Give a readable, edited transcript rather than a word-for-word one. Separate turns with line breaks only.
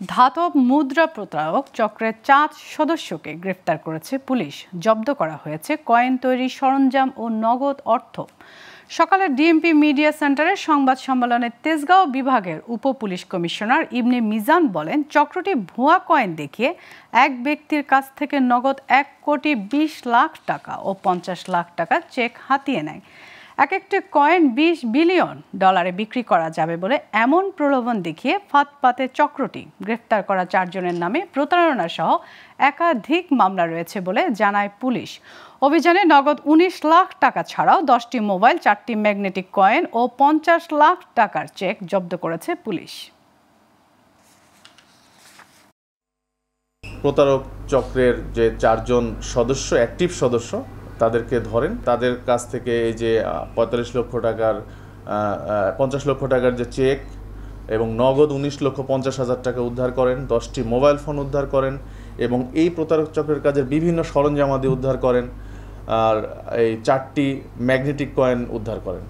ধাতব মুদ্রা প্রতারক চক্রের 4 সদস্যকে গ্রেফতার করেছে পুলিশ। জব্দ করা হয়েছে কয়েন তৈরির সরঞ্জাম ও নগদ অর্থ। সকালে ডিএমপি মিডিয়া সেন্টারের সংবাদ সম্মেলনে তেজগাঁও বিভাগের উপ পুলিশ কমিশনার ইবনে মিজান বলেন, চক্রটি ভুয়া কয়েন দেখিয়ে এক ব্যক্তির কাছ থেকে নগদ 1,20,00,000 টাকা ও 50 লাখ টাকার চেক হাতিয়ে নেয়। এক একটি কয়েন $20 বিলিয়ন বিক্রি করা যাবে বলে এমন প্রলোভন দেখিয়ে ফাঁদপাতে চক্রটি। গ্রেফতার করা 4 জনের নামে প্রতারণা সহ একাধিক মামলা রয়েছে বলে জানায় পুলিশ। অভিযানে নগদ 19 লাখ টাকা ছাড়াও 10টি মোবাইল, 4টি ম্যাগনেটিক কয়েন ও 50 লাখ টাকার চেক জব্দ করেছে পুলিশ।
প্রতারক চক্রের যে 4 জন সদস্য, অ্যাক্টিভ সদস্য, তাদেরকে ধরেন। তাদের কাছ থেকে এই যে 45 লক্ষ টাকার 50 লক্ষ টাকার যে চেক এবং নগদ 19,50,000 টাকা উদ্ধার করেন, 10টি মোবাইল ফোন উদ্ধার করেন এবং এই প্রতারক চক্রের কাজের বিভিন্ন সরঞ্জামাদি উদ্ধার করেন আর এই 4টি ম্যাগনেটিক কয়েন উদ্ধার করেন।